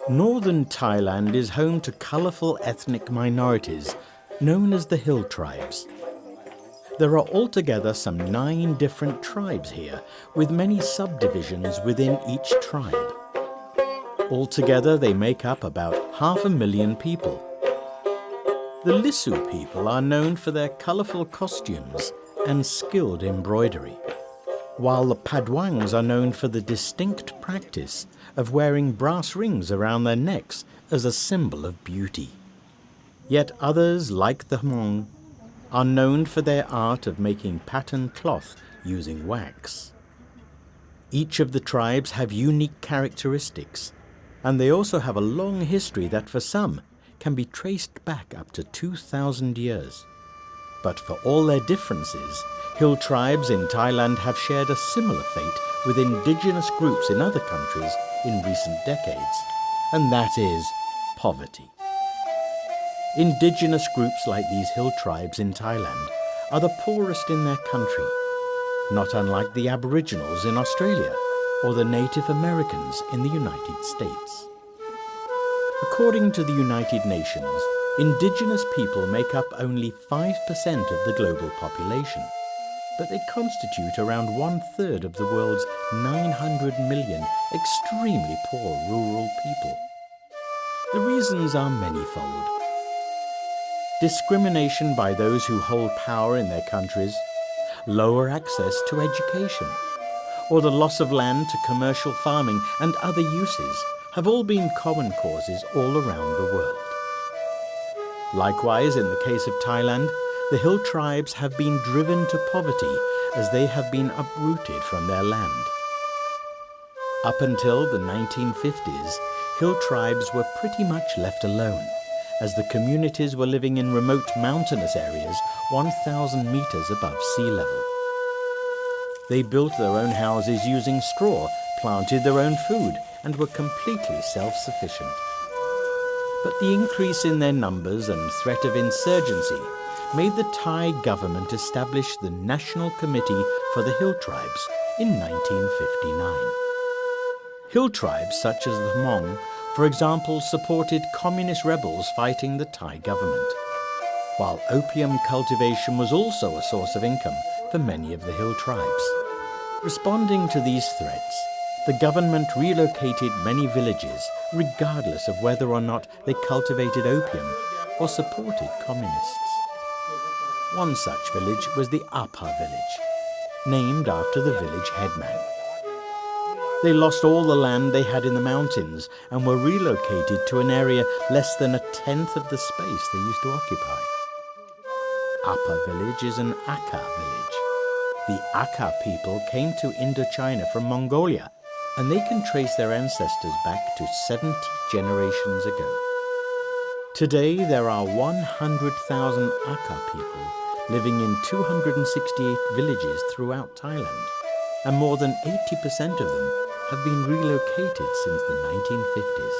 Northern Thailand is home to colourful ethnic minorities known as the hill tribes. There are altogether some 9 different tribes here, with many subdivisions within each tribe. Altogether, they make up about 500,000 people. The Lisu people are known for their colourful costumes and skilled embroidery, while the Padwangs are known for the distinct practice of wearing brass rings around their necks as a symbol of beauty. Yet others, like the Hmong, are known for their art of making patterned cloth using wax. Each of the tribes have unique characteristics, and they also have a long history that for some can be traced back up to 2,000 years. But for all their differences, hill tribes in Thailand have shared a similar fate with indigenous groups in other countries in recent decades, and that is poverty. Indigenous groups like these hill tribes in Thailand are the poorest in their country, not unlike the Aboriginals in Australia or the Native Americans in the United States. According to the United Nations, indigenous people make up only 5% of the global population, but they constitute around 1/3 of the world's 900 million extremely poor rural people. The reasons are manifold. Discrimination by those who hold power in their countries, lower access to education, or the loss of land to commercial farming and other uses have all been common causes all around the world. Likewise, in the case of Thailand, the hill tribes have been driven to poverty as they have been uprooted from their land. Up until the 1950s, hill tribes were pretty much left alone, as the communities were living in remote mountainous areas 1,000 meters above sea level. They built their own houses using straw, planted their own food, and were completely self-sufficient. But the increase in their numbers and threat of insurgency made the Thai government establish the National Committee for the Hill Tribes in 1959. Hill tribes such as the Hmong, for example, supported communist rebels fighting the Thai government, while opium cultivation was also a source of income for many of the hill tribes. Responding to these threats, the government relocated many villages regardless of whether or not they cultivated opium or supported communists. One such village was the Akha village, named after the village headman. They lost all the land they had in the mountains and were relocated to an area less than 1/10 of the space they used to occupy. Akha village is an Akha village. The Akha people came to Indochina from Mongolia, and they can trace their ancestors back to 70 generations ago. Today, there are 100,000 Akha people living in 268 villages throughout Thailand, and more than 80% of them have been relocated since the 1950s.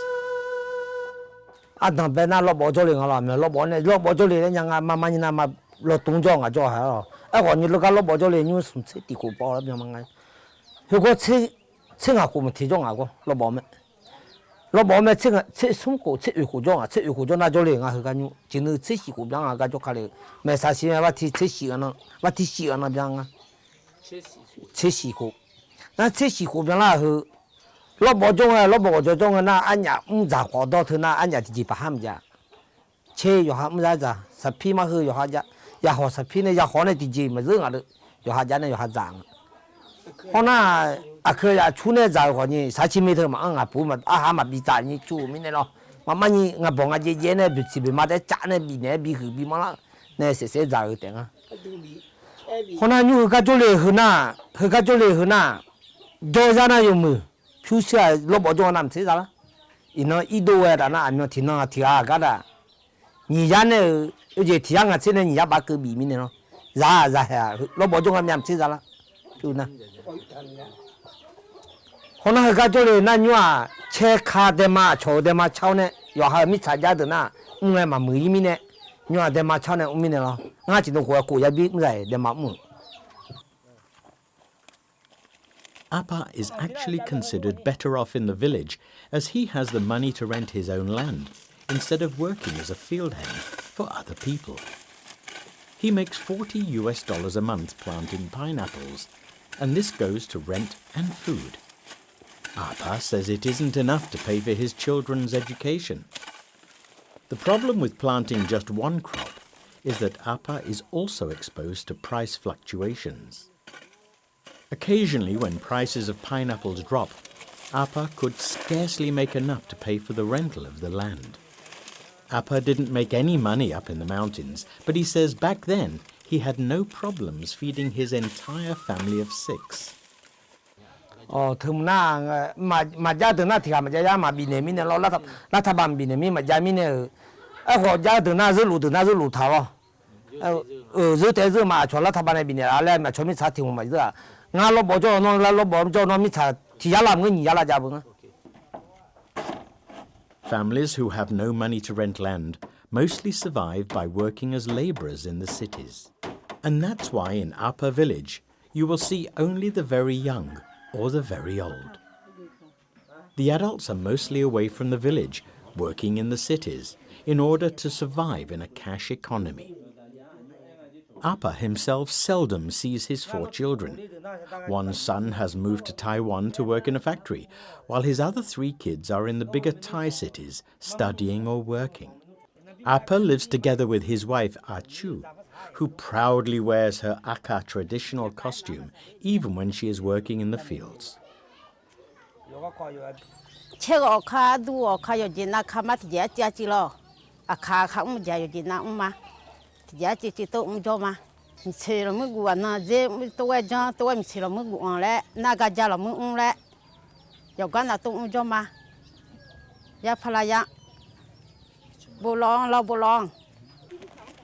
Akha chune za ko ni 40m ma nga pu ma aha ma bi za ni chu mi ne lo ma ma ni nga bo nga je je ne bi chi bi ma de cha ne bi ne bi hu bi ma la ne se se za de nga hona nyu ka jo le hu na do za na yu mu phu sha lo bo jo nam se za la ino i do wa da na a no ti na ti a ga da ni ya ne yu je ti ya nga se ne ni ya ba ke bi mi ne lo za ya lo bo jo nga nyam se za la chu na hona ga jo le na nyua che kha de ma cho de ma chao ne yo ha mi cha ja de na ngai ma mu yi mi ne nyua de ma chao ne mi ne lo nga chi no ko ya bi ngai de ma mu Appa is actually considered better off in the village as he has the money to rent his own land instead of working as a field hand for other people. He makes $40 a month planting pineapples, and this goes to rent and food. Appa says it isn't enough to pay for his children's education. The problem with planting just one crop is that Appa is also exposed to price fluctuations. Occasionally, when prices of pineapples drop, Appa could scarcely make enough to pay for the rental of the land. Appa didn't make any money up in the mountains, but he says back then he had no problems feeding his entire family of 6. Families who have no money to rent land mostly survive by working as labourers in the cities. And that's why in Appa village you will see only the very young or the very old. The adults are mostly away from the village, working in the cities, in order to survive in a cash economy. Appa himself seldom sees his 4 children. One son has moved to Taiwan to work in a factory, while his other 3 kids are in the bigger Thai cities, studying or working. Appa lives together with his wife, Achu, who proudly wears her Akha traditional costume, even when she is working in the fields.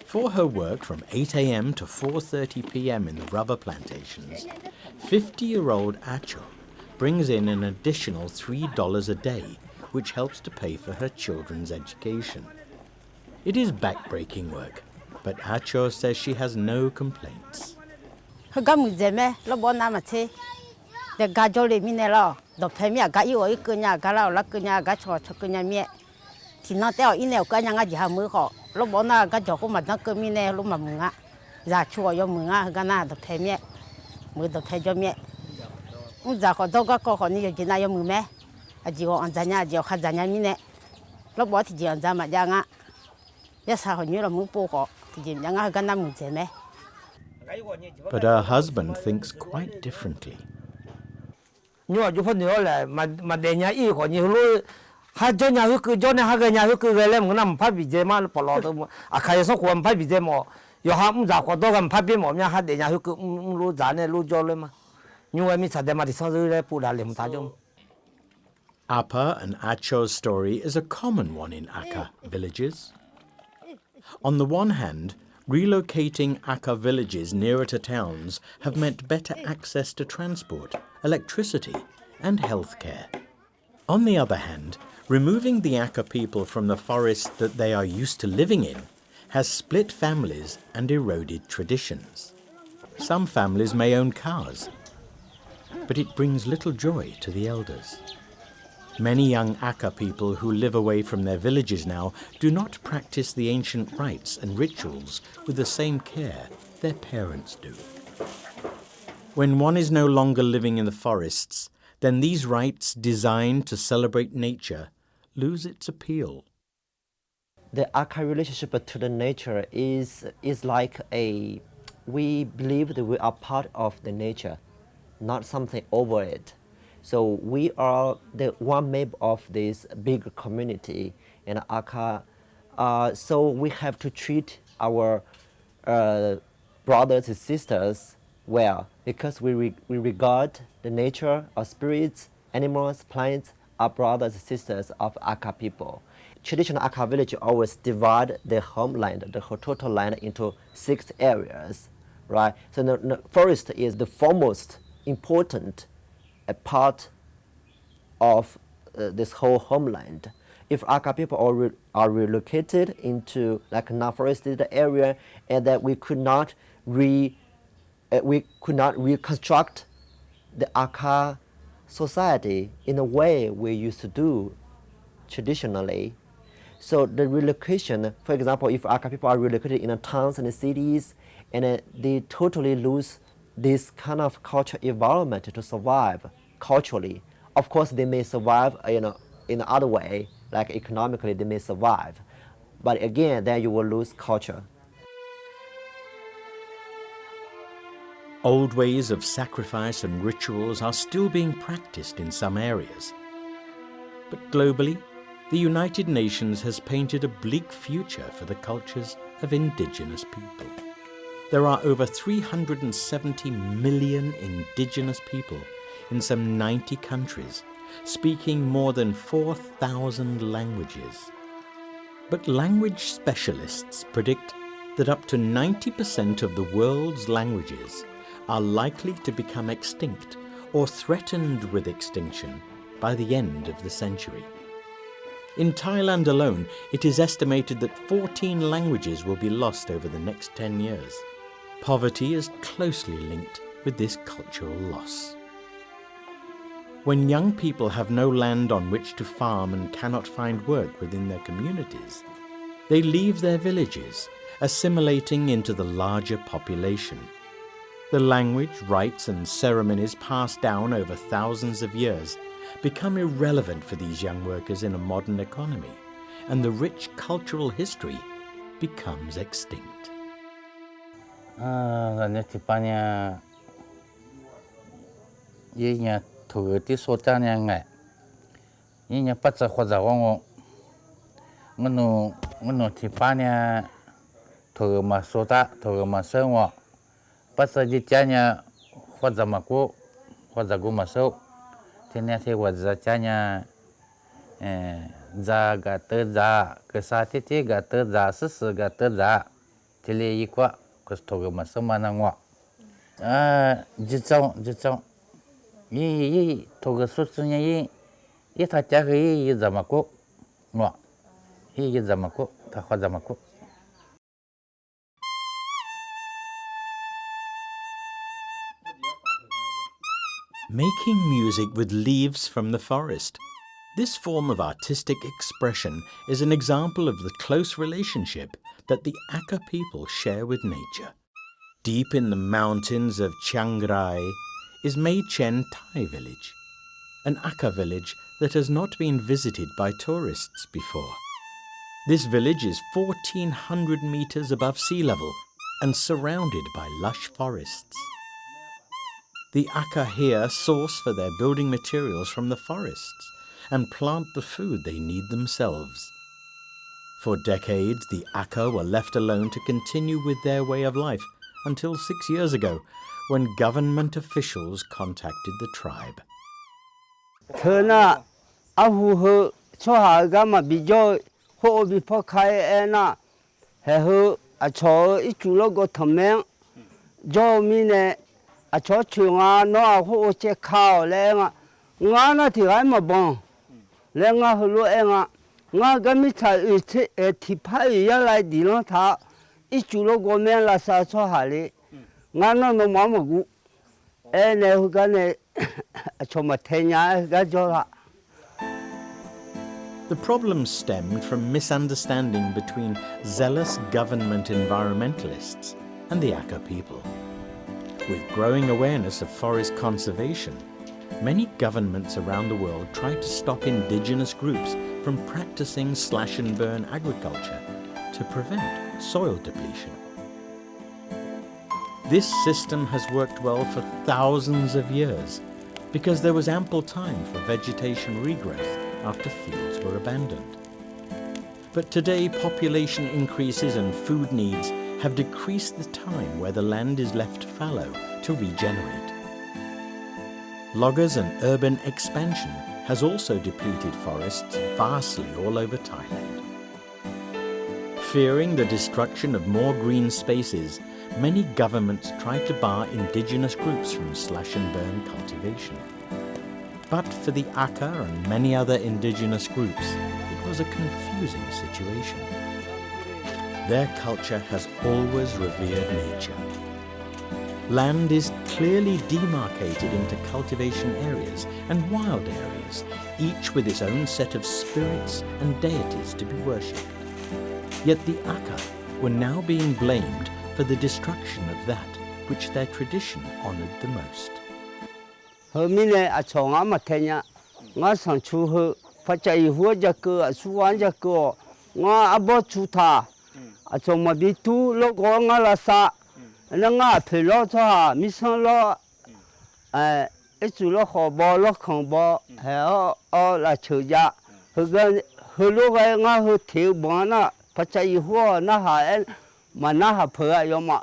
For her work from 8 a.m. to 4:30 p.m. in the rubber plantations, 50-year-old Acho brings in an additional $3 a day, which helps to pay for her children's education. It is back-breaking work, but Acho says she has no complaints. But her husband thinks quite differently. Appa and Acho's story is a common one in Akha villages. On the one hand, relocating Akha villages nearer to towns have meant better access to transport, electricity, and healthcare. On the other hand, removing the Akha people from the forest that they are used to living in has split families and eroded traditions. Some families may own cars, but it brings little joy to the elders. Many young Akha people who live away from their villages now do not practice the ancient rites and rituals with the same care their parents do. When one is no longer living in the forests, then these rites designed to celebrate nature lose its appeal. The Akha relationship to the nature is like we believe that we are part of the nature, not something over it. So we are the one member of this big community in Akha. So we have to treat our brothers and sisters well, because we regard the nature, our spirits, animals, plants, are brothers and sisters of Akha people. Traditional Akha village always divide the homeland, the whole total land, into 6 areas, right? So the forest is the foremost important a part of this whole homeland. If Akha people are relocated into like non-forested area, and that we could not reconstruct the Akha society in a way we used to do traditionally. So the relocation, for example, if Akha people are relocated in the towns and the cities, and they totally lose this kind of cultural environment to survive culturally. Of course, they may survive, in other way, like economically, they may survive. But again, then you will lose culture. Old ways of sacrifice and rituals are still being practiced in some areas. But globally, the United Nations has painted a bleak future for the cultures of indigenous people. There are over 370 million indigenous people in some 90 countries, speaking more than 4,000 languages. But language specialists predict that up to 90% of the world's languages are likely to become extinct or threatened with extinction by the end of the century. In Thailand alone, it is estimated that 14 languages will be lost over the next 10 years. Poverty is closely linked with this cultural loss. When young people have no land on which to farm and cannot find work within their communities, they leave their villages, assimilating into the larger population. The language, rites and ceremonies passed down over thousands of years become irrelevant for these young workers in a modern economy, and the rich cultural history becomes extinct. Tipanya yinya tuti sotanya ngai yinya patsa khoza wongo ngono tipanya togama sota togama senwa patsa jitanya khoza mako khoza guma so tenya the waza chanya za ga te za ke sa te ga te za s ga te za tele yikwa Kostoga masamana ngwa. Jitsong. Yi toga sutsunya yi tachaga yi zamako ngwa. Yi zamako, takwa zamako. Making music with leaves from the forest. This form of artistic expression is an example of the close relationship that the Akha people share with nature. Deep in the mountains of Chiang Rai is Mei Chen Thai village, an Akha village that has not been visited by tourists before. This village is 1,400 meters above sea level and surrounded by lush forests. The Akha here source for their building materials from the forests and plant the food they need themselves. For decades, the Akha were left alone to continue with their way of life until 6 years ago, when government officials contacted the tribe. Nga gami ta tipai ya lai di lo ta ichulo go men la sa so hali nga no no mama gu e ne hu ga ne choma tenya ga jola. The problem stemmed from misunderstanding between zealous government environmentalists and the Akha people. With growing awareness of forest conservation, many governments around the world tried to stop indigenous groups from practicing slash-and-burn agriculture to prevent soil depletion. This system has worked well for thousands of years because there was ample time for vegetation regrowth after fields were abandoned. But today, population increases and food needs have decreased the time where the land is left fallow to regenerate. Loggers and urban expansion has also depleted forests vastly all over Thailand. Fearing the destruction of more green spaces, many governments tried to bar indigenous groups from slash-and-burn cultivation. But for the Akha and many other indigenous groups, it was a confusing situation. Their culture has always revered nature. Land is clearly demarcated into cultivation areas and wild areas, each with its own set of spirits and deities to be worshipped. Yet the Akha were now being blamed for the destruction of that which their tradition honored the most. 后面呢，从俺们听呀，我上出后，发觉以后这个苏完这个，我阿伯出他，从么比土路过我拉萨，那我陪了他，米上了，一做了好包了康包，还有来抽家，后个后路个我后跳班了，发觉以后那还嘛那还陪啊，要嘛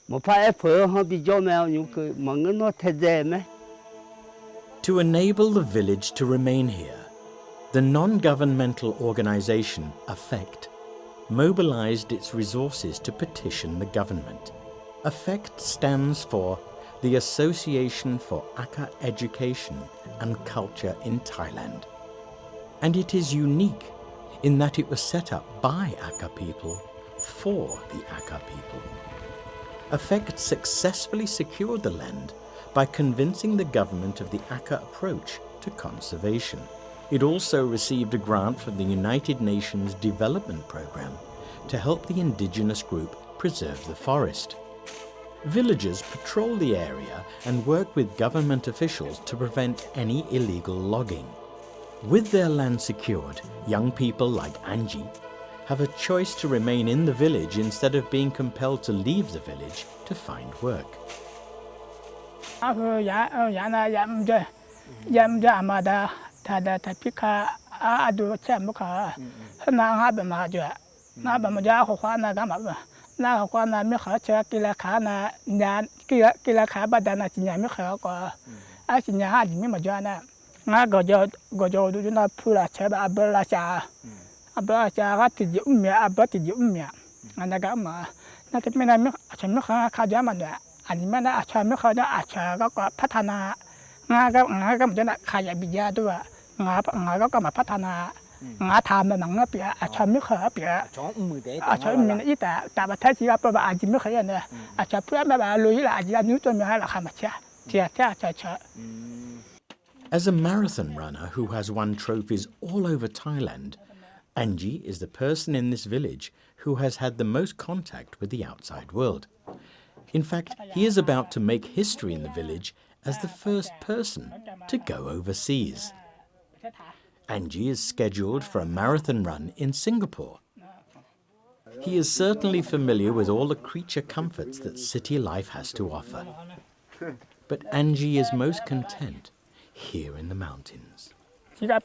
我怕一陪好比较没有有个嘛我那太在没。 To enable the village to remain here, the non-governmental organization AFFECT mobilized its resources to petition the government. AFFECT stands for the Association for Akha Education and Culture in Thailand. And it is unique in that it was set up by Akha people for the Akha people. AFFECT successfully secured the land by convincing the government of the Akha approach to conservation. It also received a grant from the United Nations Development Programme to help the indigenous group preserve the forest. Villagers patrol the area and work with government officials to prevent any illegal logging. With their land secured, young people like Angie have a choice to remain in the village instead of being compelled to leave the village to find work. As a marathon runner who has won trophies all over Thailand, Angie is the person in this village who has had the most contact with the outside world. In fact, he is about to make history in the village as the first person to go overseas. Angie is scheduled for a marathon run in Singapore. He is certainly familiar with all the creature comforts that city life has to offer. But Angie is most content here in the mountains. The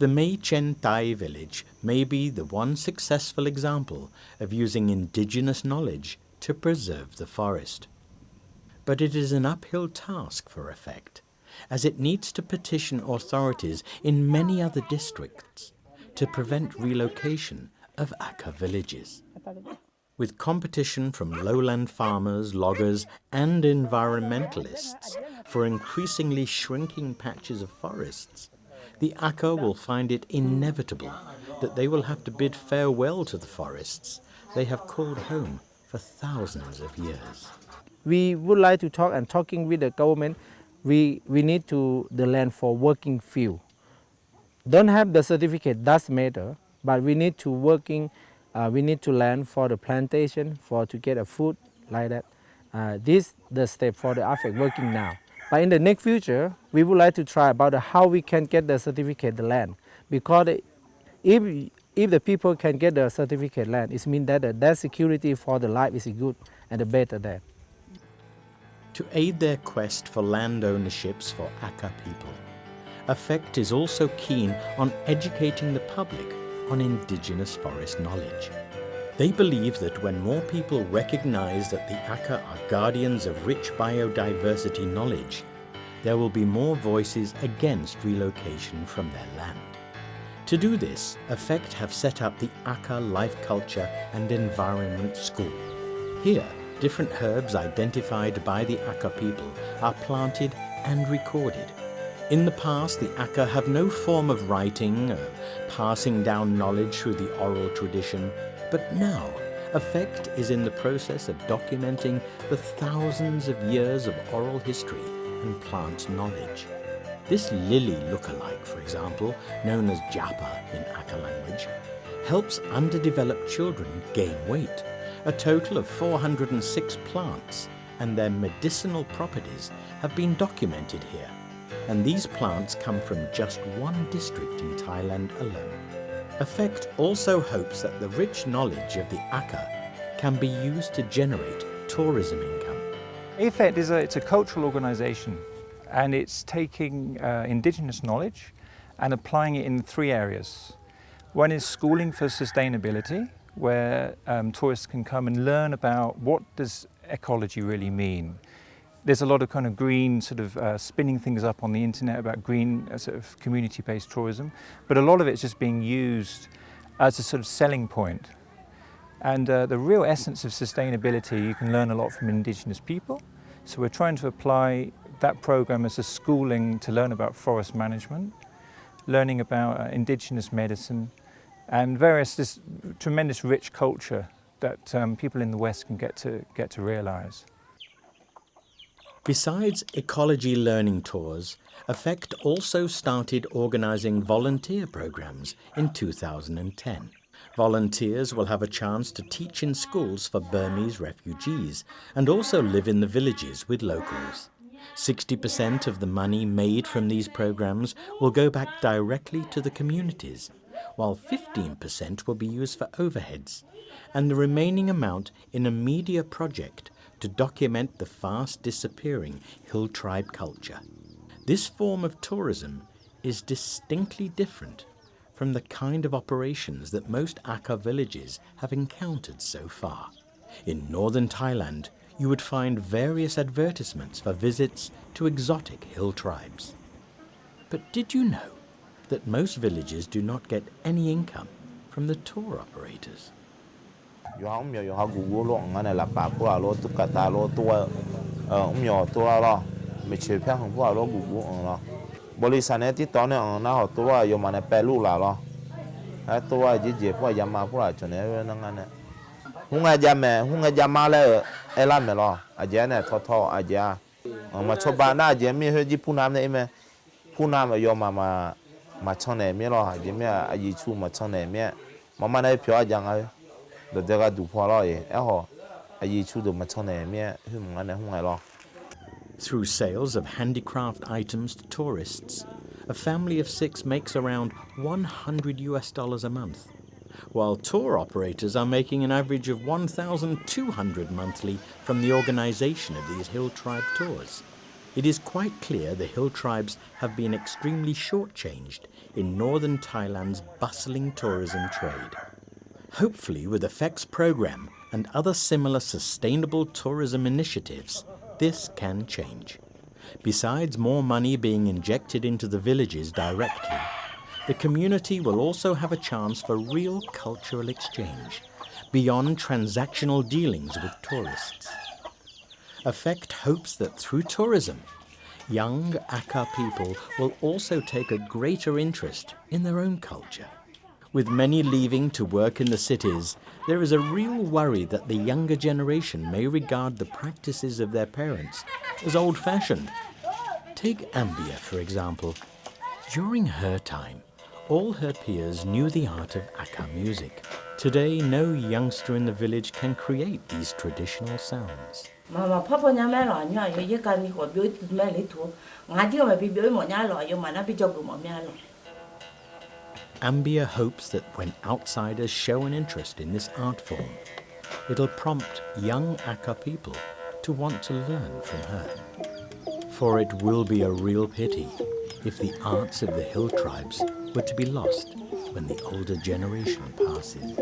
Mei Chen Thai village may be the one successful example of using indigenous knowledge to preserve the forest. But it is an uphill task for AFFECT, as it needs to petition authorities in many other districts to prevent relocation of Akha villages. With competition from lowland farmers, loggers, and environmentalists for increasingly shrinking patches of forests, the Akha will find it inevitable that they will have to bid farewell to the forests they have called home for thousands of years. We would like to talking with the government. We need the land for working field. Don't have the certificate, does matter, but we need to land for the plantation to get a food like that. This the step for the AFFECT working now. But in the next future, we would like to try about how we can get the certificate the land, because if the people can get the certificate land, it means that their security for the life is good and the better there. To aid their quest for land ownerships for Akha people, AFFECT is also keen on educating the public on indigenous forest knowledge. They believe that when more people recognize that the Akha are guardians of rich biodiversity knowledge, there will be more voices against relocation from their land. To do this, AFFECT have set up the Akha Life Culture and Environment School. Here, different herbs identified by the Akha people are planted and recorded. In the past, the Akha have no form of writing, passing down knowledge through the oral tradition, but now, Affect is in the process of documenting the thousands of years of oral history and plant knowledge. This lily lookalike, for example, known as japa in Akha language, helps underdeveloped children gain weight. A total of 406 plants and their medicinal properties have been documented here, and these plants come from just one district in Thailand alone. Affect also hopes that the rich knowledge of the Akha can be used to generate tourism income. AFET it's a cultural organisation, and it's taking Indigenous knowledge and applying it in 3 areas. One is schooling for sustainability, where tourists can come and learn about what does ecology really mean. There's a lot of kind of green sort of spinning things up on the internet about green sort of community-based tourism, but a lot of it's just being used as a sort of selling point. And the real essence of sustainability, you can learn a lot from Indigenous people. So we're trying to apply that program as a schooling to learn about forest management, learning about Indigenous medicine, and this tremendous rich culture that people in the West can get to realize. Besides ecology learning tours, Affect also started organizing volunteer programs in 2010. Volunteers will have a chance to teach in schools for Burmese refugees and also live in the villages with locals. 60% of the money made from these programs will go back directly to the communities, while 15% will be used for overheads, and the remaining amount in a media project to document the fast disappearing hill tribe culture. This form of tourism is distinctly different from the kind of operations that most Akha villages have encountered so far. In northern Thailand, you would find various advertisements for visits to exotic hill tribes. But did you know that most villages do not get any income from the tour operators? Through sales of handicraft items to tourists, a family of 6 makes around $100 a month, while tour operators are making an average of $1,200 monthly from the organization of these hill tribe tours. It is quite clear the hill tribes have been extremely shortchanged in northern Thailand's bustling tourism trade. Hopefully, with Affect's program and other similar sustainable tourism initiatives, this can change. Besides more money being injected into the villages directly, the community will also have a chance for real cultural exchange, beyond transactional dealings with tourists. Affect hopes that through tourism, young Akha people will also take a greater interest in their own culture. With many leaving to work in the cities, there is a real worry that the younger generation may regard the practices of their parents as old-fashioned. Take Ambia, for example. During her time, all her peers knew the art of Akha music. Today, no youngster in the village can create these traditional sounds. Ambia hopes that when outsiders show an interest in this art form, it'll prompt young Akha people to want to learn from her. For it will be a real pity if the arts of the hill tribes were to be lost when the older generation passes.